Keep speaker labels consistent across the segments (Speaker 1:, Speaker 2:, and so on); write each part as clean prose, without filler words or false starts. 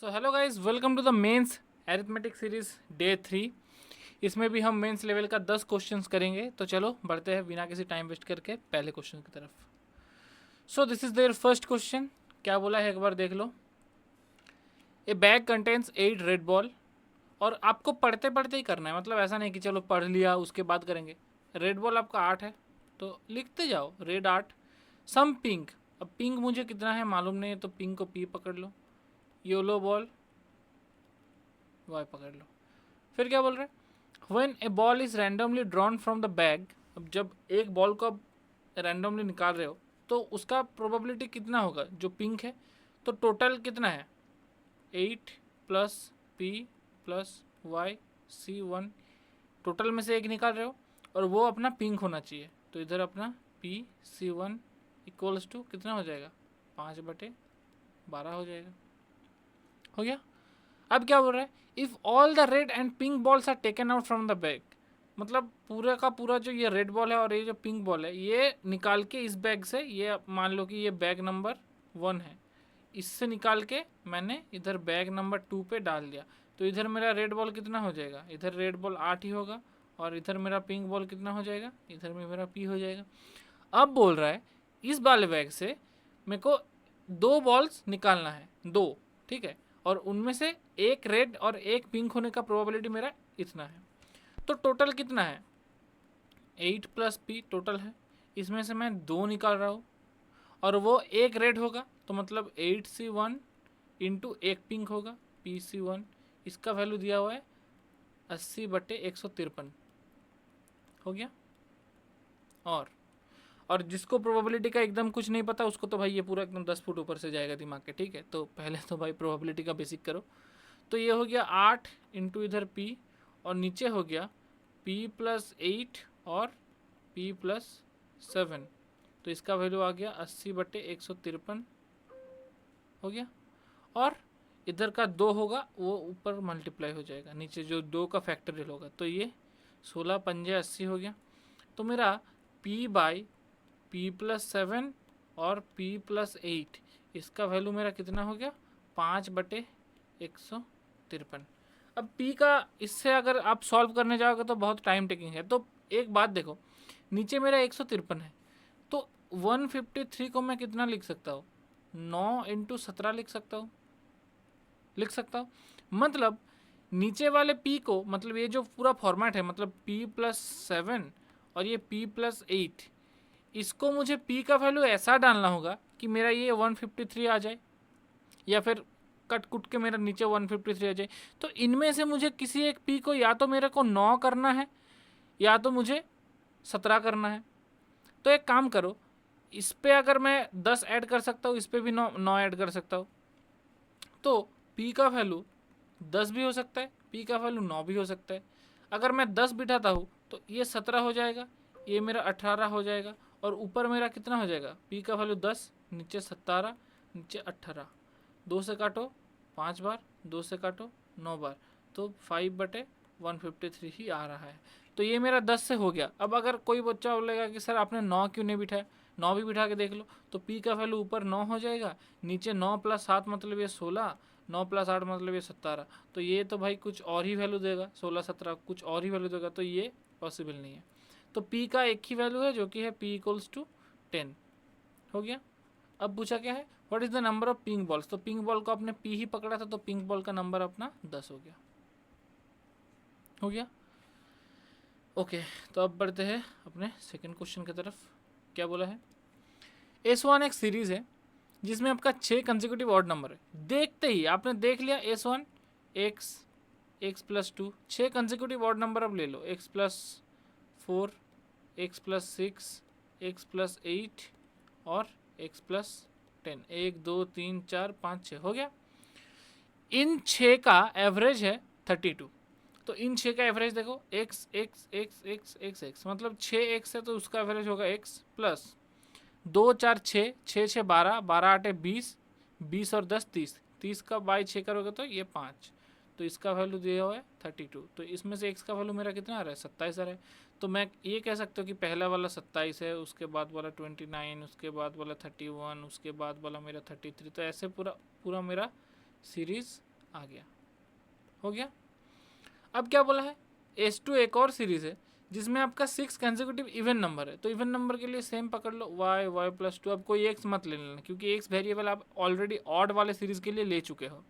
Speaker 1: So hello guys, welcome to the mains arithmetic series day 3। इसमें भी हम mains level का 10 क्वेश्चंस करेंगे। तो चलो बढ़ते हैं बिना किसी टाइम वेस्ट करके पहले क्वेश्चन की तरफ। So this is their first question. क्या बोला है एक बार देख लो। A bag contains 8 red ball. और आपको पढ़ते पढ़ते ही करना है, मतलब ऐसा नहीं कि चलो पढ़ लिया उसके बाद करेंगे। रेड बॉल आपका 8 है तो लिखते जाओ रेड 8। सम पिंक। अब पिंक मुझे कितना है मालूम नहीं है, तो पिंक को पी पकड़ लो। येलो बॉल वाई पकड़ लो। फिर क्या बोल रहे हैं, when A ball is randomly drawn from the bag. अब जब एक बॉल को आप रैंडमली निकाल रहे हो तो उसका प्रोबेबिलिटी कितना होगा, जो पिंक है। तो टोटल कितना है, 8 plus P plus Y C 1। Total में से एक निकाल रहे हो और वो अपना पिंक होना चाहिए, तो इधर अपना पी सी 1 इक्वल्स टू कितना हो जाएगा, 5/12 हो जाएगा। हो गया। अब क्या बोल रहा है, if all the red and pink balls are taken out from the bag. मतलब पूरा का पूरा जो ये रेड बॉल है और ये जो पिंक बॉल है ये निकाल के इस बैग से, ये मान लो कि ये बैग नंबर 1 है, इससे निकाल के मैंने इधर बैग नंबर 2 पे डाल दिया। तो इधर मेरा रेड बॉल कितना हो जाएगा, इधर रेड बॉल 8 ही होगा। और इधर मेरा पिंक बॉल कितना हो जाएगा, इधर में मेरा पी हो जाएगा। अब बोल रहा है इस वाले बैग से मेरे को 2 बॉल्स निकालना है, 2, ठीक है। और उनमें से एक रेड और एक पिंक होने का प्रोबेबिलिटी मेरा इतना है। तो टोटल कितना है, 8 प्लस पी टोटल है। इसमें से मैं 2 निकाल रहा हूँ और वो एक रेड होगा, तो मतलब 8C1 इंटू एक पिंक होगा, PC1। इसका वैल्यू दिया हुआ है 80/153। हो गया। और जिसको प्रोबेबिलिटी का एकदम कुछ नहीं पता उसको तो भाई ये पूरा एकदम 10 फुट ऊपर से जाएगा दिमाग के, ठीक है। तो पहले तो भाई प्रोबेबिलिटी का बेसिक करो। तो ये हो गया 8 इंटू इधर पी, और नीचे हो गया P+8 और P+7। तो इसका वैल्यू आ गया 80/153। हो गया। और इधर का 2 होगा वो ऊपर मल्टीप्लाई हो जाएगा, नीचे जो 2 का फैक्टोरियल होगा, तो ये 16×5 = 80 हो गया। तो मेरा P/P+7 और P+8 इसका वैल्यू मेरा कितना हो गया, 5/153। अब P का इससे अगर आप सॉल्व करने जाओगे तो बहुत टाइम टेकिंग है। तो एक बात देखो, नीचे मेरा 153 है, तो 153 को मैं कितना लिख सकता हूँ, 9×17 लिख सकता हूँ। मतलब नीचे वाले P को, मतलब ये जो पूरा फॉर्मेट है, मतलब P+7 और ये P+8, इसको मुझे P का वैल्यू ऐसा डालना होगा कि मेरा ये 153 आ जाए, या फिर कट कुट के मेरा नीचे 153 आ जाए। तो इनमें से मुझे किसी एक P को या तो मेरे को 9 करना है या तो मुझे 17 करना है। तो एक काम करो, इस पे अगर मैं 10 ऐड कर सकता हूँ, इस पे भी 9 ऐड कर सकता हूँ। तो P का वैल्यू 10 भी हो सकता है, P का वैल्यू 9 भी हो सकता है। अगर मैं 10 बिठाता हूँ तो ये 17 हो जाएगा, ये मेरा 18 हो जाएगा, और ऊपर मेरा कितना हो जाएगा, P का वैल्यू 10, नीचे 17, नीचे 18। 2 से काटो 5 बार, 2 से काटो 9 बार, तो 5/153 ही आ रहा है। तो ये मेरा 10 से हो गया। अब अगर कोई बच्चा बोलेगा कि सर आपने 9 क्यों नहीं बिठाया, 9 भी बिठा के देख लो। तो P का वैल्यू ऊपर 9 हो जाएगा, नीचे 9 + 7 मतलब ये 16, 9 + 8 मतलब ये 17। तो ये तो भाई कुछ और ही वैल्यू देगा, 16 17 कुछ और ही वैल्यू देगा, तो ये पॉसिबल नहीं है। तो P का एक ही वैल्यू है जो कि है P = 10। हो गया। अब पूछा क्या है, what is the number of pink balls. तो पिंक बॉल को आपने P ही पकड़ा था, तो पिंक बॉल का नंबर अपना 10 हो गया। हो गया। ओके, तो अब बढ़ते हैं अपने सेकंड क्वेश्चन की तरफ। क्या बोला है, S1 एक सीरीज है जिसमें आपका 6 कंसेक्यूटिव ऑड नंबर है। देखते ही आपने देख लिया S1 x x+2, 6 consecutive odd number अब ले लो, x+4, x+6, x+8 और x+10। 1 2 3 4 5 6 हो गया। इन 6 का एवरेज है 32। तो इन 6 का एवरेज देखो, x x x x x x, मतलब 6x है तो उसका एवरेज होगा x प्लस 2 4 6, 6 6 12, 12 8 20, 20 और 10 30, 30 का बाई 6 करोगे तो ये 5। तो इसका वैल्यू दिया हुआ है 32। तो इसमें से x का वैल्यू मेरा कितना आ रहा है, 27 आ रहा है। तो मैं ये कह सकता हूँ कि पहला वाला 27 है, उसके बाद वाला 29, उसके बाद वाला 31, उसके बाद वाला मेरा 33। तो ऐसे पूरा पूरा मेरा सीरीज़ आ गया, हो गया। अब क्या बोला है, S2 एक और सीरीज है जिसमें आपका 6 कंसेक्यूटिव इवन नंबर है। तो इवन नंबर के लिए सेम पकड़ लो, y+2। अब कोई एक्स मत ले लेना क्योंकि एक्स वेरिएबल आप ऑलरेडी ऑड वाले सीरीज के लिए ले चुके हो।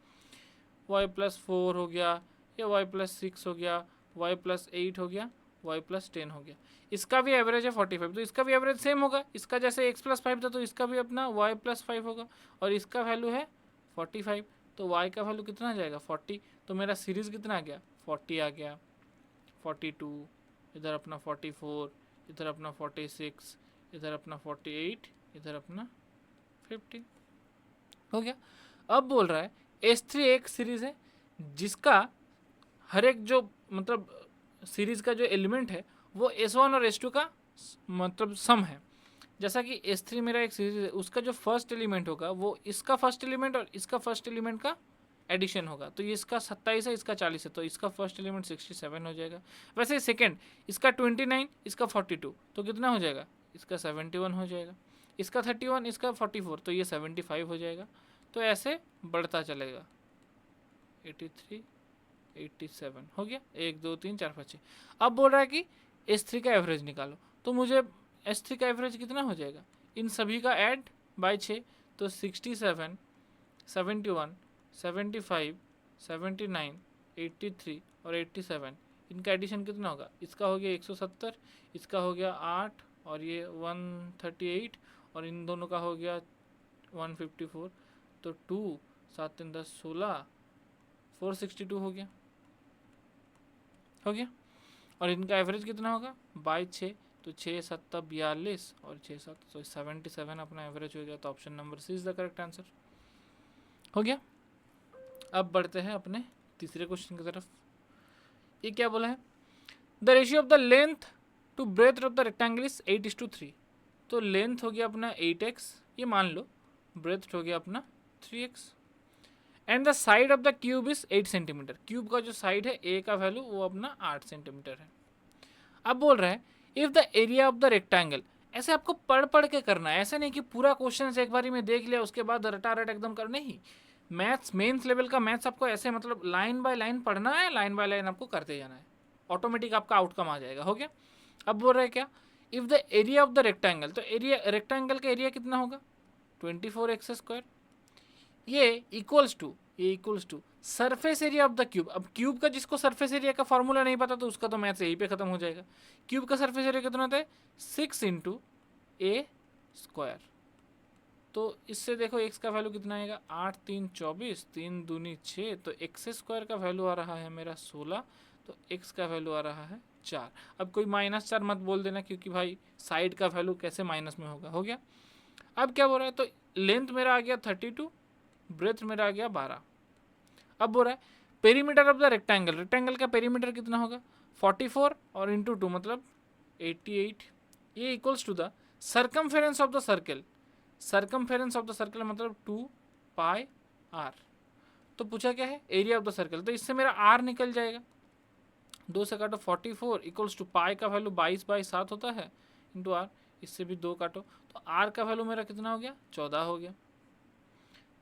Speaker 1: y+4 हो गया, या y+6 हो गया, y+8 हो गया, y+10 हो गया। इसका भी एवरेज है 45, तो इसका भी एवरेज सेम होगा। इसका जैसे x+5 था तो इसका भी अपना y+5 होगा, और इसका वैल्यू है 45, तो y का वैल्यू कितना आ जाएगा 40। तो मेरा सीरीज कितना आ गया 40 आ गया, 42, इधर अपना 44, इधर अपना 46, इधर अपना 48, इधर अपना 50, हो गया। अब बोल रहा है S3 एक सीरीज है जिसका हर एक जो मतलब सीरीज का जो एलिमेंट है वो S1 और S2 का मतलब सम है। जैसा कि S3 मेरा एक सीरीज है, उसका जो फर्स्ट एलिमेंट होगा वो इसका फर्स्ट एलिमेंट और इसका फर्स्ट एलिमेंट का एडिशन होगा। तो ये इसका 27 है, इसका 40 है, तो इसका फर्स्ट एलिमेंट 67 हो जाएगा। वैसे सेकंड, इसका 29, इसका 42, तो कितना हो जाएगा, इसका 71 हो जाएगा। इसका 31, इसका 44, तो ये 75 हो जाएगा। तो ऐसे बढ़ता चलेगा, 83, 87 हो गया, 1 2 3 4 5 6। अब बोल रहा है कि S3 का एवरेज निकालो, तो मुझे S3 का एवरेज कितना हो जाएगा, इन सभी का ऐड बाय 6, तो 67, 71, 75, 79, 83 और 87, इनका एडिशन कितना होगा, इसका हो गया 170, इसका हो गया 8, और ये 138, और इन दोनों का हो गया 154, तो 2 7 3 10 16, 462 हो गया, हो गया। और इनका एवरेज कितना होगा बाय 6, तो 6 7 42 और 6 7, तो 77 अपना एवरेज हो गया। तो option number C is the correct answer, हो गया। अब बढ़ते हैं अपने तीसरे क्वेश्चन की तरफ। ये क्या बोला है, the ratio of the length to breadth of the rectangle is 8:3। तो लेंथ हो गया अपना 8x, ये मान लो, ब्रेथ हो गया अपना 3x, and the side of the cube is 8 centimetre. Cube का जो साइड है ए का वैल्यू वो अपना 8 सेंटीमीटर है। अब बोल रहा है if the area of the rectangle, ऐसे आपको पढ़ पढ़ के करना है, ऐसा नहीं कि पूरा क्वेश्चन एक बारी में देख लिया उसके बाद रटा रट एकदम कर, नहीं। मैथ्स मेंस लेवल का मैथ्स आपको ऐसे मतलब लाइन बाय लाइन पढ़ना है, लाइन बाय लाइन आपको करते जाना है, ऑटोमेटिक आपका आउटकम आ जाएगा, हो गया। अब बोल रहा है क्या, if the area of the rectangle, तो एरिया रेक्टेंगल का एरिया कितना होगा 24x², ये equals to surface area of the cube. अब क्यूब का जिसको सरफेस एरिया का फॉर्मूला नहीं पता तो उसका तो मैथ्स यहीं पे खत्म हो जाएगा। क्यूब का सरफेस एरिया कितना होता है 6 × a²। तो इससे देखो x का वैल्यू कितना आएगा 8 3 24, 3 दूनी 6, तो x² का वैल्यू आ रहा है मेरा 16, तो x का वैल्यू आ रहा है 4। अब कोई -4 मत बोल देना क्योंकि भाई साइड का वैल्यू कैसे माइनस में होगा, हो गया। अब क्या बोल रहा है, तो लेंथ मेरा आ गया 32, ब्रेथ मेरा आ गया 12। अब बोल रहा है perimeter of the rectangle, rectangle का पेरीमीटर कितना होगा 44 और इंटू 2 मतलब 88, ये equals to the circumference of the circle. Circumference of the circle मतलब 2πr। तो पूछा क्या है एरिया ऑफ द सर्कल, तो इससे मेरा r निकल जाएगा, 2 से काटो 44 इक्वल्स टू पाई का वैल्यू 22/7 होता है इंटू r, इससे भी 2 काटो, तो r का वैल्यू मेरा कितना हो गया 14 हो गया।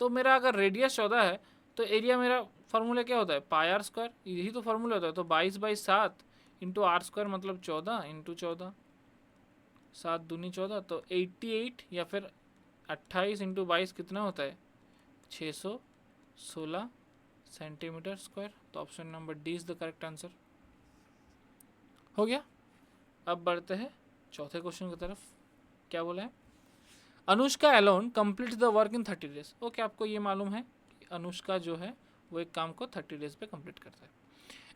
Speaker 1: तो मेरा अगर रेडियस 14 है तो एरिया मेरा फार्मूला क्या होता है πr², यही तो फार्मूला होता है। तो 22/7 इंटू r² मतलब 14 इंटू 14, 7 दूनी 14, तो 88 या फिर 28 इंटू 22 कितना होता है 616 सेंटीमीटर स्क्वायर। तो option number D is the correct answer, हो गया। अब बढ़ते हैं चौथे क्वेश्चन की तरफ। क्या बोला है, Anushka alone complete the work in 30 days. Okay, आपको ये मालूम है कि अनुष्का जो है वो एक काम को 30 डेज पे कंप्लीट करता है।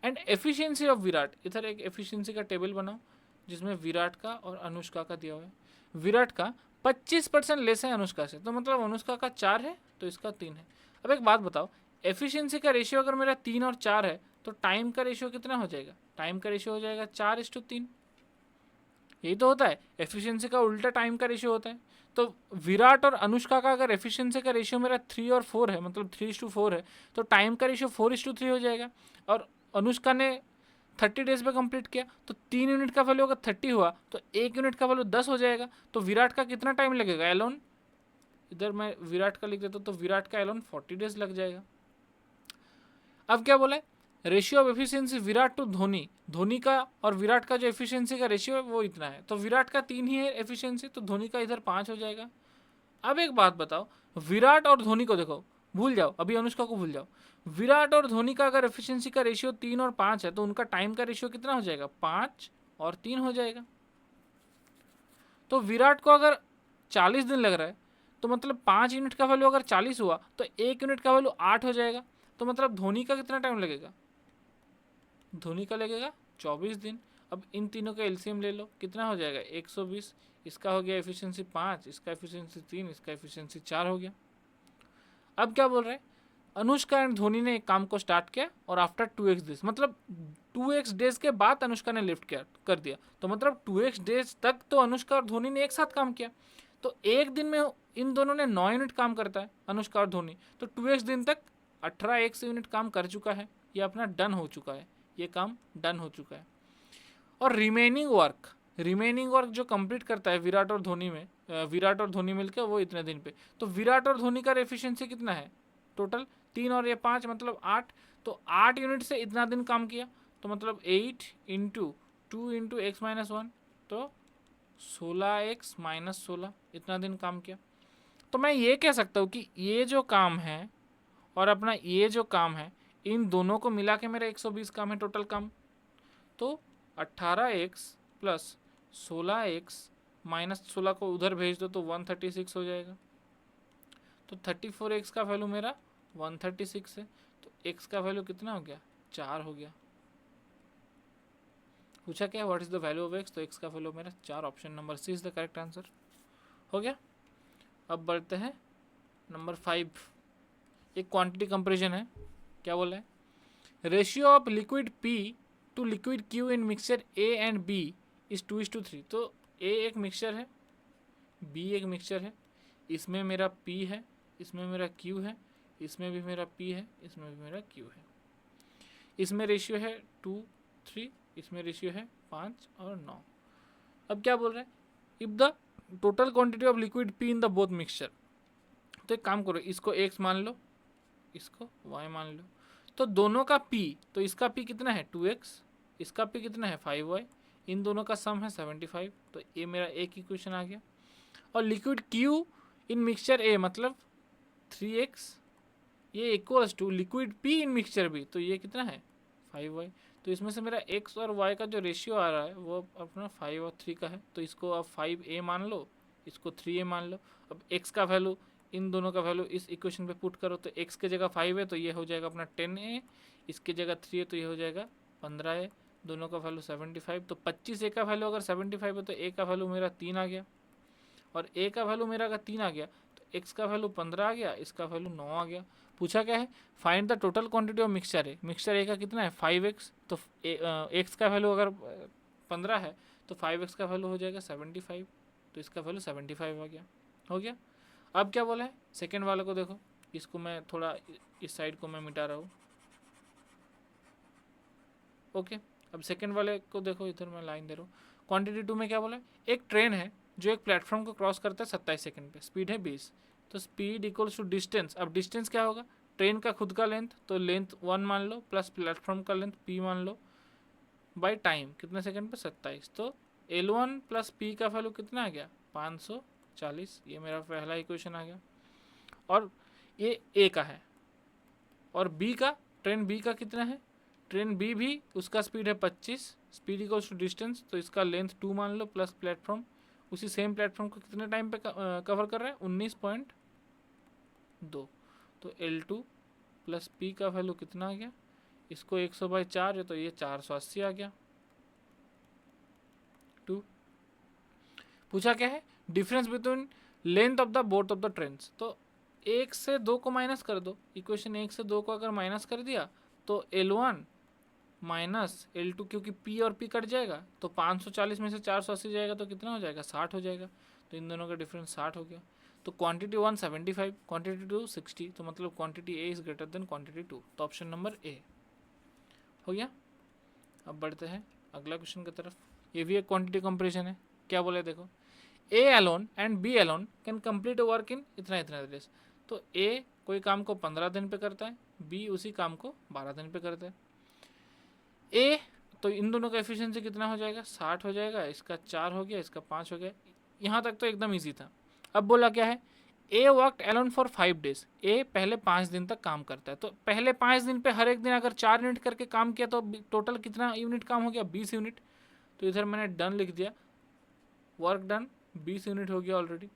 Speaker 1: एंड एफिशिएंसी ऑफ विराट, इधर एक एफिशिएंसी का टेबल बनाओ जिसमें विराट का और अनुष्का का दिया हुआ है। विराट का 25% लेस है अनुष्का से, तो मतलब अनुष्का का 4 है तो इसका 3 है। अब एक बात बताओ, एफिशिएंसी का रेशियो अगर मेरा 3 और 4 है तो टाइम का रेशियो कितना हो जाएगा, टाइम का रेशियो हो जाएगा 4:3। यही तो होता है, एफिशिएंसी का उल्टा टाइम का रेशियो होता है। तो विराट और अनुष्का का अगर एफिशिएंसी का रेशियो मेरा 3 और 4 है मतलब 3:4 है, तो टाइम का रेशियो 4:3 हो जाएगा। और अनुष्का ने 30 डेज पे कंप्लीट किया तो 3 यूनिट का वैल्यू अगर 30 हुआ तो 1 यूनिट का वैल्यू 10 हो जाएगा। तो विराट का कितना टाइम लगेगा एलोन, इधर मैं विराट का लिख देता हूँ, तो विराट का एलोन 40 डेज लग जाएगा। अब क्या बोला है, ratio of efficiency Virat to Dhoni, Dhoni का और विराट का जो एफिशिएंसी का रेशियो है वो इतना है, तो विराट का 3 ही है एफिशिएंसी, तो धोनी का इधर 5 हो जाएगा। अब एक बात बताओ, विराट और धोनी को देखो, भूल जाओ अभी अनुष्का को भूल जाओ, विराट और धोनी का अगर एफिशिएंसी का रेशियो 3 और 5 है तो उनका टाइम का रेशियो कितना हो जाएगा, 5 और 3 हो जाएगा। तो विराट को अगर 40 दिन लग रहा है तो मतलब 5 यूनिट का वैल्यू अगर 40 हुआ तो 1 यूनिट का वैल्यू 8 हो जाएगा। तो मतलब धोनी का कितना टाइम लगेगा, धोनी का लगेगा 24 दिन। अब इन तीनों का एलसीएम ले लो, कितना हो जाएगा 120, इसका हो गया एफिशिएंसी 5, इसका एफिशिएंसी 3, इसका एफिशिएंसी 4 हो गया। अब क्या बोल रहे हैं, अनुष्का एंड धोनी ने एक काम को स्टार्ट किया और आफ्टर 2x डेज, मतलब 2x डेज के बाद अनुष्का ने लिफ्ट किया कर दिया, तो मतलब 2x डेज तक तो अनुष्का और धोनी ने एक साथ काम किया। तो एक दिन में इन दोनों ने 9 यूनिट काम करता है अनुष्का और धोनी, तो 2x दिन तक 18x यूनिट काम कर चुका है, ये अपना डन हो चुका है, ये काम डन हो चुका है। और रिमेनिंग वर्क जो कंप्लीट करता है विराट और धोनी में, विराट और धोनी मिलकर वो इतने दिन पे, तो विराट और धोनी का एफिशिएंसी कितना है टोटल, 3 और ये 5 मतलब 8, तो 8 यूनिट से इतना दिन काम किया, तो मतलब 8 इंटू 2 इंटू एक्स माइनस 1, तो 16x माइनस 16 इतना दिन काम किया। तो मैं ये कह सकता हूँ कि ये जो काम है और अपना ये जो काम है, इन दोनों को मिला के मेरा 120 काम है टोटल काम। तो 18x प्लस 16x माइनस 16 को उधर भेज दो तो 136 हो जाएगा। तो 34x का वैल्यू मेरा 136 है, तो x का वैल्यू कितना हो गया, 4 हो गया। पूछा क्या what is the value of x, तो x का वैल्यू मेरा 4, option number C is the correct answer. हो गया। अब बढ़ते हैं नंबर 5, एक क्वांटिटी कंपेरिजन है। क्या बोला है, ratio of liquid P to liquid Q in mixture A and B is 2:3। तो A एक मिक्सचर है, B एक मिक्सचर है, इसमें मेरा P है, इसमें मेरा Q है, इसमें भी मेरा P है, इसमें भी मेरा Q है। इसमें रेशियो है 2:3, इसमें रेशियो है 5 और 9। अब क्या बोल रहा है, if the total quantity of liquid P in the both mixture, तो एक काम करो, इसको x मान लो, इसको y मान लो, तो दोनों का P, तो इसका P कितना है 2x, इसका P कितना है 5y, इन दोनों का सम है 75, तो ये मेरा एक इक्वेशन आ गया। और liquid Q in mixture A मतलब 3x, ये equals to liquid P in mixture B, तो ये कितना है 5y। तो इसमें से मेरा x और y का जो रेशियो आ रहा है वो अपना 5 और 3 का है, तो इसको आप 5a मान लो, इसको 3a मान लो। अब x का वैल्यू, इन दोनों का वैल्यू इस इक्वेशन पे पुट करो, तो x के जगह 5 है तो ये हो जाएगा अपना 10a, इसके जगह 3 है तो ये हो जाएगा 15a, दोनों का वैल्यू 75। तो 25a का वैल्यू अगर 75 है तो a का वैल्यू मेरा 3 आ गया, और a का वैल्यू मेरा अगर 3 आ गया तो x का वैल्यू 15 आ गया, इसका वैल्यू 9 आ गया। पूछा क्या है, find the total quantity of mixture है, मिक्सचर ए का कितना है 5x, तो x का वैल्यू अगर 15 है तो 5x का वैल्यू हो जाएगा 75, तो इसका वैल्यू 75 आ गया। हो गया। अब क्या बोला है, सेकेंड वाले को देखो, इसको मैं थोड़ा इस साइड को मैं मिटा रहा हूँ। ओके, अब सेकेंड वाले को देखो, इधर मैं लाइन दे रहा हूँ। क्वांटिटी 2 में क्या बोला है, एक ट्रेन है जो एक प्लेटफॉर्म को क्रॉस करता है 27 सेकंड पे, स्पीड है 20, तो स्पीड इक्वल्स टू डिस्टेंस। अब डिस्टेंस क्या होगा, ट्रेन का खुद का लेंथ, तो लेंथ 1 मान लो, प्लस प्लेटफॉर्म का लेंथ p मान लो, बाई टाइम कितने सेकंड पे 27, तो L1 प्लस p का वैल्यू कितना आ गया 540, ये मेरा पहला इक्वेशन आ गया। और ये a का है, और b का, ट्रेन b का कितना है, ट्रेन b भी उसका स्पीड है 25, स्पीड इक्वल्स टू डिस्टेंस, तो इसका लेंथ 2 मान लो, प्लस प्लेटफॉर्म, उसी सेम प्लेटफॉर्म को कितने टाइम पे कवर कर रहा है 19.2, तो L2 प्लस P का वैल्यू कितना आ गया, इसको 100/4 है तो ये 480 आ गया। 2 पूछा क्या है, difference between length of the both of the trains, तो 1 से 2 को माइनस कर दो, इक्वेशन 1 से 2 को अगर माइनस कर दिया तो L1 माइनस L2, क्योंकि P और P कट जाएगा तो 540 में से 480 जाएगा तो कितना हो जाएगा 60 हो जाएगा, तो इन दोनों का डिफरेंस 60 हो गया। तो क्वांटिटी 1 75, क्वांटिटी 2 60, तो मतलब quantity A is greater than quantity 2, तो ऑप्शन नंबर A हो गया। अब बढ़ते हैं अगला क्वेश्चन की तरफ, ये भी एक क्वांटिटी कंपेरिजन है। क्या बोले देखो, A alone and B alone can complete work in इतना इतना डेज, तो A कोई काम को 15 दिन पे करता है बी उसी काम को 12 दिन पे करता है। ए, तो इन दोनों का एफिशिएंसी कितना हो जाएगा, 60 हो जाएगा, इसका 4 हो गया, इसका 5 हो गया। यहाँ तक तो एकदम ईजी था। अब बोला क्या है, ए वर्कड अलोन फॉर 5 डेज, ए पहले 5 दिन तक काम करता है। तो पहले 5 दिन पे हर एक दिन अगर 4 यूनिट करके काम किया तो टोटल कितना यूनिट काम हो गया, 20 यूनिट। तो इधर मैंने डन लिख दिया, वर्क डन 20 यूनिट हो गया already.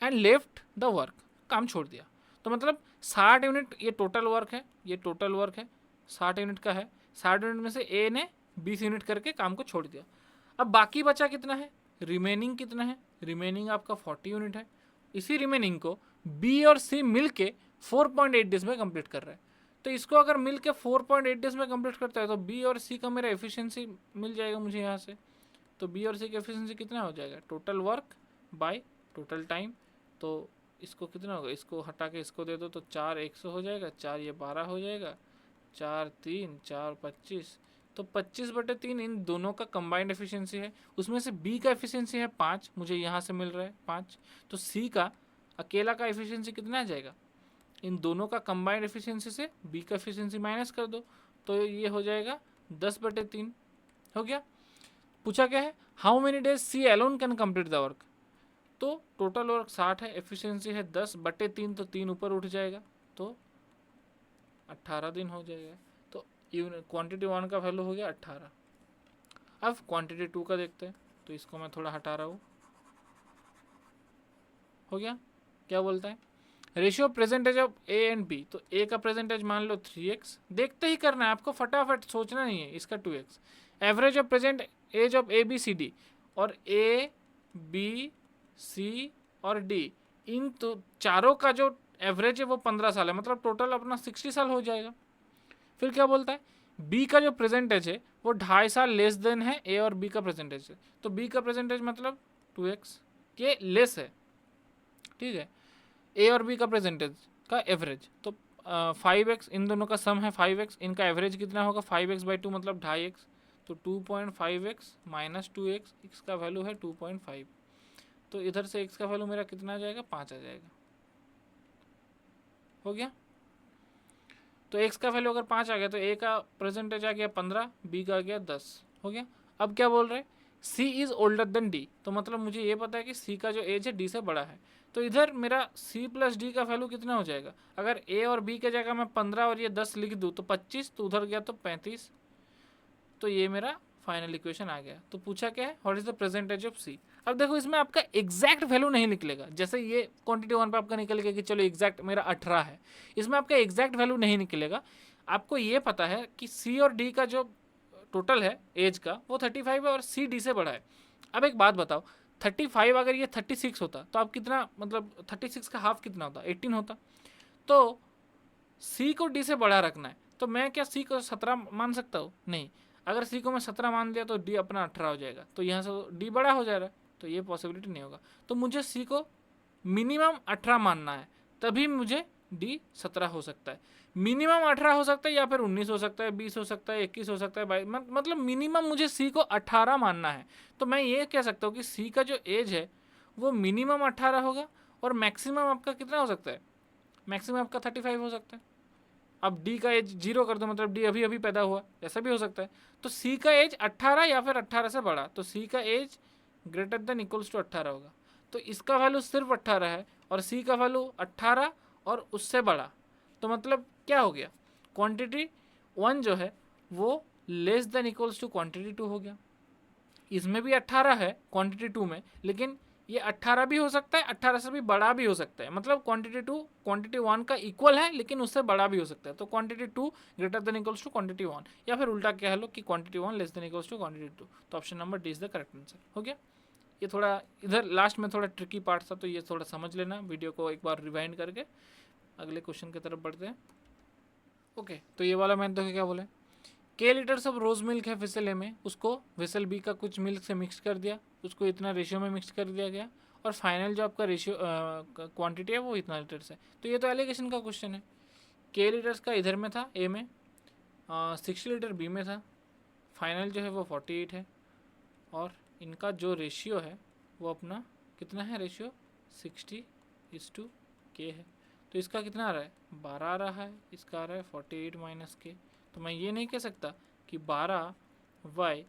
Speaker 1: And left the work, काम छोड़ दिया। तो मतलब 60 यूनिट ये टोटल वर्क है, ये टोटल वर्क है 60 यूनिट का है। 60 यूनिट में से ए ने 20 यूनिट करके काम को छोड़ दिया। अब बाकी बचा कितना है, रिमेनिंग कितना है, रिमेनिंग आपका 40 यूनिट है। इसी रिमेनिंग को बी और सी मिल के 4.8 डेज में कंप्लीट कर रहा है। तो इसको अगर मिल के 4.8 डेज में कंप्लीट करता है तो बी और सी का मेरा एफिशिएंसी मिल जाएगा मुझे यहाँ से। तो बी और सी का एफिशिएंसी कितना हो जाएगा, total work by total time. तो इसको कितना होगा, इसको हटा के इसको दे दो तो 4 100 हो जाएगा, 4 ये 12 हो जाएगा, 4 3 4 25। तो 25/3 इन दोनों का कंबाइंड एफिशिएंसी है। उसमें से बी का एफिशिएंसी है 5, मुझे यहाँ से मिल रहा है 5। तो सी का अकेला का एफिशिएंसी कितना आ जाएगा, इन दोनों का कंबाइंड एफिशिएंसी से बी का एफिशिएंसी माइनस कर दो तो ये हो जाएगा 10/3 हो गया। पूछा क्या है, how many days C alone can complete the work. तो टोटल वर्क 60 है, एफिशिएंसी है 10/3, तो 3 ऊपर उठ जाएगा तो 18 दिन हो जाएगा। तो क्वांटिटी 1 का वैल्यू हो गया 18। अब क्वांटिटी 2 का देखते हैं, तो इसको मैं थोड़ा हटा रहा हूँ। हो गया, क्या बोलता है, ratio present age of A and B. तो ए का प्रेजेंटेज मान लो 3x, देखते ही करना है आपको, फटाफट सोचना नहीं है, इसका 2x। Average of present age of A B C D, और ए बी सी और डी इन तो चारों का जो एवरेज है वो 15 साल है, मतलब टोटल अपना 60 साल हो जाएगा। फिर क्या बोलता है, बी का जो प्रेजेंटेज है वो 2.5 साल लेस देन है ए और बी का प्रेजेंटेज है। तो बी का प्रेजेंटेज मतलब 2x के लेस है, ठीक है। ए और बी का प्रेजेंटेज का एवरेज तो 5x, इन दोनों का सम है 5x, इनका एवरेज कितना होगा 5x/2 मतलब 2.5x। तो 2.5x माइनस 2x, x का वैल्यू है 2.5। तो इधर से x का वैल्यू मेरा कितना आ जाएगा, 5 आ जाएगा। हो गया, तो x का वैल्यू अगर 5 आ गया तो a का प्रेजेंटेज आ गया 15, b का आ गया 10। हो गया। अब क्या बोल रहे हैं, c is older than d, तो मतलब मुझे ये पता है कि c का जो एज है d से बड़ा है। तो इधर मेरा c प्लस d का वैल्यू कितना हो जाएगा, अगर a और b के जगह मैं 15 और ये 10 लिख दूँ तो 25, तो उधर गया तो 35। तो ये मेरा फाइनल इक्वेशन आ गया। तो पूछा क्या है, what is the percentage of C. अब देखो इसमें आपका एग्जैक्ट वैल्यू नहीं निकलेगा, जैसे ये क्वांटिटी 1 पे आपका निकल गया कि चलो एग्जैक्ट मेरा 18 है, इसमें आपका एग्जैक्ट वैल्यू नहीं निकलेगा। आपको ये पता है कि सी और डी का जो टोटल है एज का वो 35 है और सी डी से बड़ा है। अब एक बात बताओ, 35 अगर ये 36 होता तो आप कितना, मतलब 36 का हाफ कितना होता, 18 होता। तो सी को डी से बड़ा रखना है, तो मैं क्या सी को 17 मान सकता हूँ, नहीं। अगर सी को मैं 17 मान लिया तो डी अपना 18 हो जाएगा, तो यहाँ से डी बड़ा हो जा रहा है, तो ये पॉसिबिलिटी नहीं होगा। तो मुझे सी को मिनिमम 18 मानना है, तभी मुझे डी 17 हो सकता है। मिनिमम 18 हो सकता है या फिर 19 हो सकता है, 20 हो सकता है, 21 हो सकता है, 22, मतलब मिनिमम मुझे सी को 18 मानना है। तो मैं ये कह सकता हूँ कि सी का जो एज है वो मिनिमम 18 होगा, और मैक्सिमम आपका कितना हो सकता है, मैक्सिमम आपका 35 हो सकता है। अब डी का एज 0 कर दो, मतलब डी अभी अभी पैदा हुआ, ऐसा भी हो सकता है। तो सी का एज 18 या फिर 18 से बड़ा, तो सी का age greater than equals to 18 होगा। तो इसका वैल्यू सिर्फ 18 है और सी का वैल्यू 18 और उससे बड़ा। तो मतलब क्या हो गया, क्वांटिटी 1 जो है वो less than equals to quantity 2 हो गया। इसमें भी 18 है क्वांटिटी 2 में, लेकिन ये 18 भी हो सकता है, 18 से भी बड़ा भी हो सकता है, मतलब क्वांटिटी 2 क्वांटिटी 1 का इक्वल है लेकिन उससे बड़ा भी हो सकता है। तो quantity 2 greater than equals to quantity 1, या फिर उल्टा कह लो कि quantity 1 less than equals to quantity 2। तो option number D is the correct answer. हो गया, ये थोड़ा इधर लास्ट में थोड़ा ट्रिकी पार्ट था, तो ये थोड़ा समझ लेना, वीडियो को एक बार रिवाइंड करके अगले क्वेश्चन की तरफ बढ़ते हैं। ओके, तो ये वाला मैंने तो क्या बोले, के लीटर्स ऑफ रोज मिल्क है वेसल ए में, उसको वेसल बी का कुछ मिल्क से मिक्स कर दिया, उसको इतना रेशियो में मिक्स कर दिया गया, और फाइनल जो आपका रेशियो क्वांटिटी है वो इतना लीटर्स है। तो ये तो एलिगेशन का क्वेश्चन है। के लीटर्स का इधर में था ए में, 60 लीटर बी में था, फाइनल जो है वो 48 है, और इनका जो रेशियो है वो अपना कितना है, रेशियो 60:K है। तो इसका कितना आ रहा है 12 आ रहा है, इसका आ रहा है 48 माइनस के। तो मैं ये नहीं कह सकता कि 12 बाई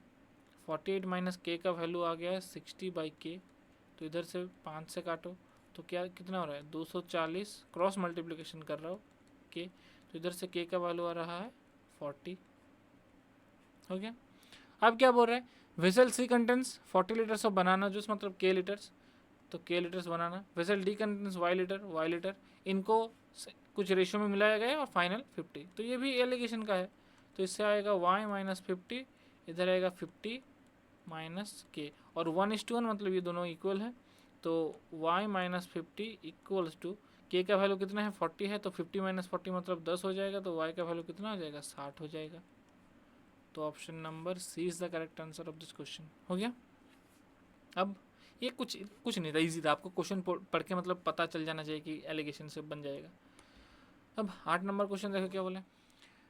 Speaker 1: 48 माइनस के का वैल्यू आ गया है 60/k। तो इधर से 5 से काटो तो क्या कितना हो रहा है 240, क्रॉस मल्टीप्लिकेशन कर रहा हो के, तो इधर से के का वैल्यू आ रहा है 40। हो गया। अब क्या बोल रहा है vessel C contents 40 litres of banana juice, मतलब के लीटर्स, तो K litres banana. Vessel D contents Y litre, इनको कुछ रेशियो में मिलाया गया और फाइनल 50। तो ये भी एलिगेशन का है, तो इससे आएगा y माइनस 50, इधर आएगा 50 माइनस के, और 1:1 मतलब ये दोनों इक्वल है। तो y माइनस 50 इक्वल्स टू के का वैल्यू कितना है 40 है, तो 50 माइनस 40 मतलब 10 हो जाएगा, तो y का वैल्यू कितना हो जाएगा 60 हो जाएगा। तो option number C is the correct answer of this question. हो गया। अब ये कुछ नहीं था, इजी था, आपको क्वेश्चन पढ़ के मतलब पता चल जाना चाहिए कि एलिगेशन से बन जाएगा। अब 8 नंबर क्वेश्चन देखो क्या बोले,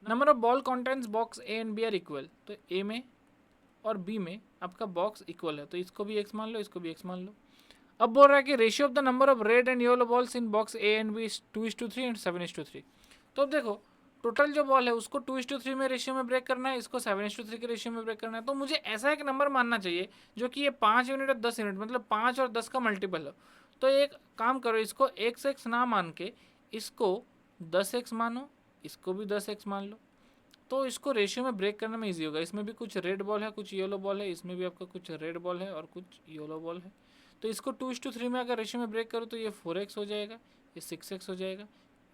Speaker 1: number of ball contents box A and B are equal. तो ए में और बी में आपका बॉक्स इक्वल है, तो इसको भी एक्स मान लो, इसको भी एक्स मान लो। अब बोल रहा है कि ratio of the number of red and yellow balls in box A and B 2:3 and 7:3। तो अब देखो टोटल जो बॉल है उसको 2:3 में रेशियो में ब्रेक करना है, इसको 7:3 के रेशियो में ब्रेक करना है। तो मुझे ऐसा एक नंबर मानना चाहिए जो कि ये 5 यूनिट और 10 यूनिट, मतलब 5 और 10 का मल्टीपल हो। तो एक काम करो, इसको x ना मान के इसको 10x मानो, इसको भी 10x मान लो, तो इसको रेशियो में ब्रेक करने में इजी होगा। इसमें भी कुछ रेड बॉल है, कुछ येलो बॉल है, इसमें भी आपका कुछ रेड बॉल है और कुछ येलो बॉल है। तो इसको 2:3 में अगर रेशियो में ब्रेक करो तो ये 4x हो जाएगा, ये 6x हो जाएगा,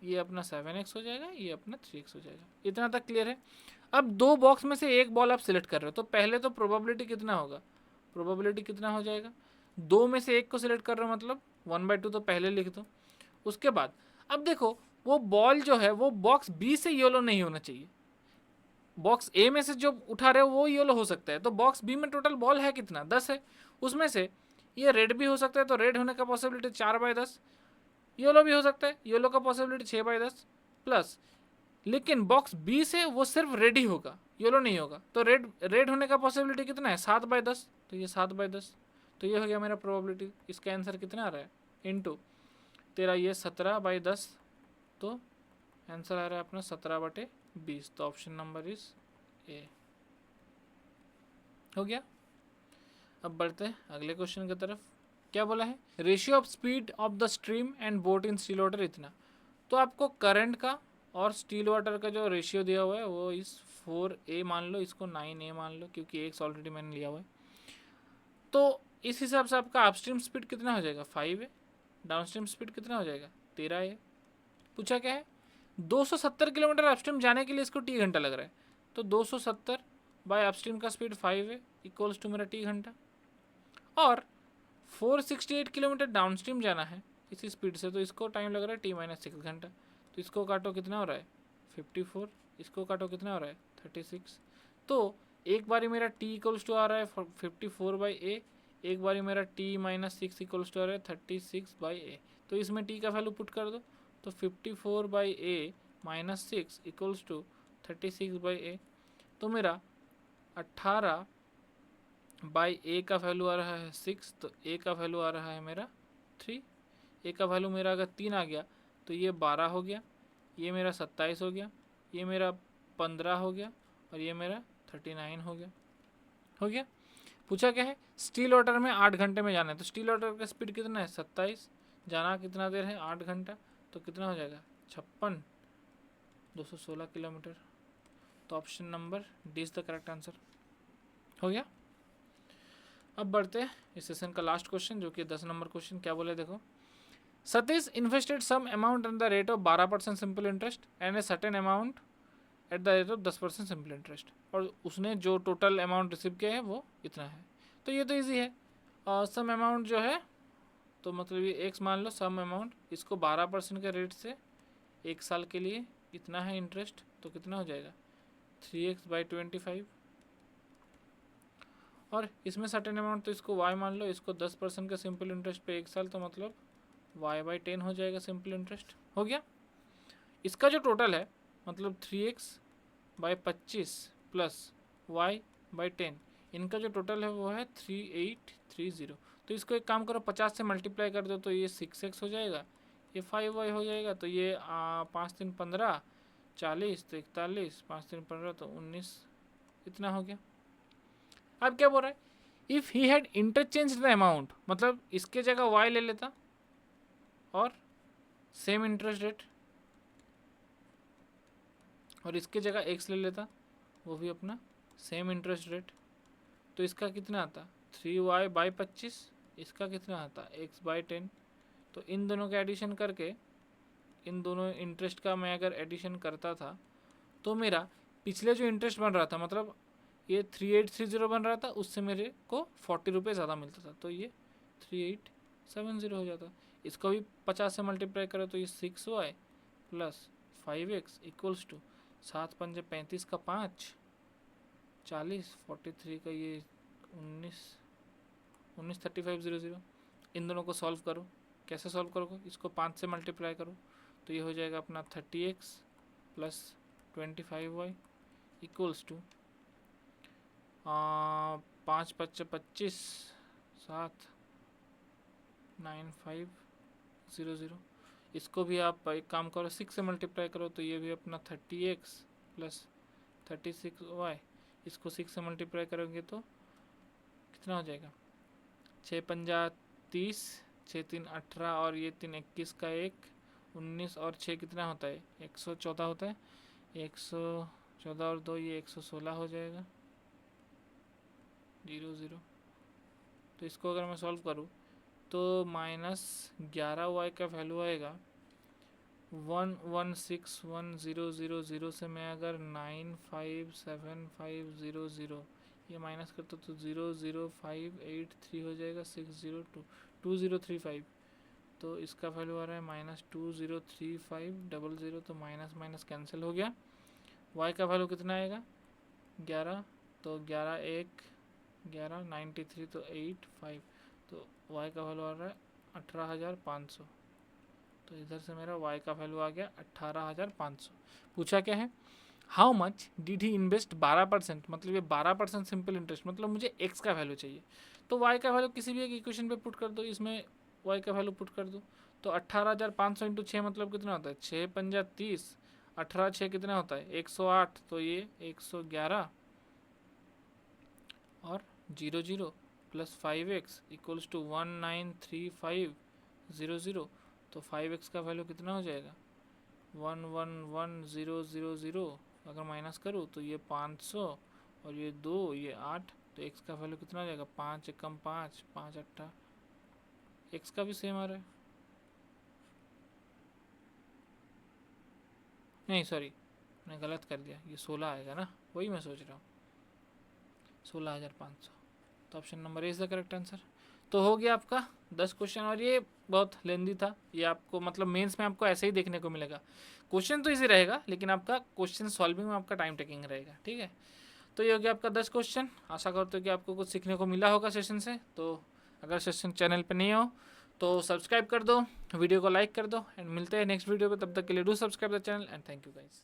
Speaker 1: ये अपना 7x हो जाएगा, ये अपना 3x हो जाएगा। इतना तक क्लियर है। अब दो बॉक्स में से एक बॉल आप सिलेक्ट कर रहे हो, तो पहले तो प्रोबेबिलिटी कितना होगा, प्रोबेबिलिटी कितना हो जाएगा, दो में से एक को सिलेक्ट कर रहे हो मतलब 1/2 तो पहले लिख दो। उसके बाद अब देखो वो बॉल जो है वो बॉक्स बी से येलो नहीं होना चाहिए, बॉक्स ए में से जो उठा रहे हो वो येलो हो सकता है। तो बॉक्स बी में टोटल बॉल है कितना 10 है, उसमें से ये रेड भी हो सकता है, तो रेड होने का पॉसिबिलिटी 4/10, येलो भी हो सकता है, येलो का पॉसिबिलिटी 6/10 प्लस, लेकिन बॉक्स बी से वो सिर्फ रेड ही होगा, येलो नहीं होगा। तो रेड होने का पॉसिबिलिटी कितना है 7/10, तो ये 7/10। तो ये हो गया मेरा प्रोबेबिलिटी। इसका आंसर कितना आ रहा है इनटू तेरा ये 17/10, तो आंसर आ रहा है अपना 17/20। तो ऑप्शन नंबर इज ए। हो गया। अब बढ़ते हैं अगले क्वेश्चन की तरफ। क्या बोला है ratio of speed of the stream and boat in still water इतना। तो आपको करंट का और स्टील वाटर का जो रेशियो दिया हुआ है वो इस 4a मान लो, इसको 9a मान लो, क्योंकि एक्स ऑलरेडी मैंने लिया हुआ है। तो इस हिसाब से आपका अपस्ट्रीम स्पीड कितना हो जाएगा 5a, डाउनस्ट्रीम स्पीड कितना हो जाएगा 13a। पूछा क्या है 270 किलोमीटर अपस्ट्रीम जाने के लिए इसको टी घंटा लग रहा है, तो 270 बाय अपस्ट्रीम का स्पीड 5a इक्वल्स टू मेरा टी घंटा, और 468 किलोमीटर डाउनस्ट्रीम जाना है इसी स्पीड से, तो इसको टाइम लग रहा है t-6 घंटा। तो इसको काटो कितना हो रहा है 54, इसको काटो कितना हो रहा है 36। तो एक बारी मेरा t इक्वल्स टू आ रहा है 54/a, एक बारी मेरा t-6 इक्वल्स टू आ रहा है 36/a। तो इसमें t का वैल्यू पुट कर दो, तो 54/a - 6 इक्वल्स टू 36/a। तो मेरा 18/a का वैल्यू आ रहा है 6, तो a का वैल्यू आ रहा है मेरा 3। a का वैल्यू मेरा अगर 3 आ गया तो ये 12 हो गया, ये मेरा 27 हो गया, ये मेरा 15 हो गया, और ये मेरा 39 हो गया। हो गया। पूछा क्या है स्टील वाटर में 8 घंटे में जाना है, तो स्टील वाटर का स्पीड कितना है 27, जाना कितना देर है 8 घंटा, तो कितना हो जाएगा 56, 216 किलोमीटर। तो option number D is the correct answer. हो गया। अब बढ़ते हैं इस सेशन का लास्ट क्वेश्चन जो कि 10 नंबर क्वेश्चन। क्या बोले देखो Satish invested some amount at the rate of 12% simple interest and a certain amount at the rate of 10% simple interest, और उसने जो टोटल अमाउंट रिसीव किया है वो इतना है। तो ये तो ईजी है, सम अमाउंट जो है तो मतलब ये एक्स मान लो, सम अमाउंट इसको 12% के रेट से 1 साल के लिए इतना है इंटरेस्ट, तो कितना हो जाएगा 3x/25, और इसमें सर्टेन अमाउंट तो इसको y मान लो, इसको 10% का सिंपल इंटरेस्ट पे 1 साल, तो मतलब y/10 हो जाएगा सिंपल इंटरेस्ट। हो गया। इसका जो टोटल है मतलब 3x/25 प्लस y/10, इनका जो टोटल है वो है 3830। तो इसको एक काम करो 50 से मल्टीप्लाई कर दो, तो ये 6x हो जाएगा, ये 5y हो जाएगा, तो ये 5 3 15 40, तो 41, 5 3 15 तो 19, इतना हो गया। अब क्या बोल रहा है, if he had interchange the amount, मतलब इसके जगह y ले लेता और सेम इंटरेस्ट रेट, और इसके जगह x ले लेता, वो भी अपना सेम इंटरेस्ट रेट, तो इसका कितना आता 3y बाई 25, इसका कितना आता x बाई 10। तो इन दोनों का एडिशन करके, इन दोनों इंटरेस्ट का मैं अगर एडिशन करता था तो मेरा पिछले जो इंटरेस्ट बन रहा था, मतलब ये 3830 बन रहा था, उससे मेरे को 40 रुपये ज़्यादा मिलता था, तो ये 3870 हो जाता। इसको भी 50 से मल्टीप्लाई करो तो ये 6y plus 5x equals to 7 पंजे 35 का 5 40 43 का ये 19 3500। इन दोनों को सॉल्व करो, कैसे सॉल्व करोगे, इसको 5 से मल्टीप्लाई करो तो ये हो जाएगा अपना 30x plus 25y equals to 5 5 25 7 9500। इसको भी आप एक काम करो 6 से मल्टीप्लाई करो तो ये भी अपना 30x प्लस 36y, इसको 6 से मल्टीप्लाई करोगे तो कितना हो जाएगा 6 पंजा 30, 6 3 18 और ये 3 21 का 1 19 और 6 कितना होता है 114 होता है, 114 और 2 ये 116 हो जाएगा 00। तो इसको अगर मैं सॉल्व करूँ तो -11y का वैल्यू आएगा 116100 से मैं अगर 957500 ये माइनस करता तो 00583 हो जाएगा 6022035। तो इसका वैल्यू आ रहा है -203500, तो माइनस माइनस कैंसिल हो गया। y का वैल्यू कितना आएगा 11, तो 11 1 11 93 तो 85, तो y का वैल्यू आ रहा है 18500। तो इधर से मेरा y का वैल्यू आ गया 18500। पूछा क्या है, how much did he invest 12%, मतलब ये 12% सिंपल इंटरेस्ट, मतलब मुझे x का वैल्यू चाहिए। तो y का वैल्यू किसी भी एक इक्वेशन पे पुट कर दो, इसमें y का वैल्यू पुट कर दो तो 18500 इंटू 6 मतलब कितना होता है 6 पंजा 30, 18 6 कितना होता है 108, तो ये 111 और 00 प्लस 5x इक्वल्स टू 19350, तो 5x का वैल्यू कितना हो जाएगा 111000। अगर माइनस करूँ तो ये 500 और ये 2 ये 8, तो x का वैल्यू कितना हो जाएगा 5 एकम 5 5 8, x का भी सेम आ रहा है, नहीं सॉरी मैंने गलत कर दिया, ये 16 आएगा ना, वही मैं सोच रहा हूँ 16500। तो option number A is the correct answer. तो हो गया आपका 10 क्वेश्चन, और ये बहुत लेंदी था, ये आपको मतलब मेंस में आपको ऐसे ही देखने को मिलेगा। क्वेश्चन तो इजी रहेगा लेकिन आपका क्वेश्चन सॉल्विंग में आपका टाइम टेकिंग रहेगा, ठीक है। तो ये हो गया आपका 10 क्वेश्चन। आशा करते हो कि आपको कुछ सीखने को मिला होगा सेशन से। तो अगर सेशन चैनल पर नहीं हो तो सब्सक्राइब कर दो, वीडियो को लाइक कर दो, एंड मिलते हैं नेक्स्ट वीडियो पे। तब तक के लिए do subscribe the channel and thank you guys.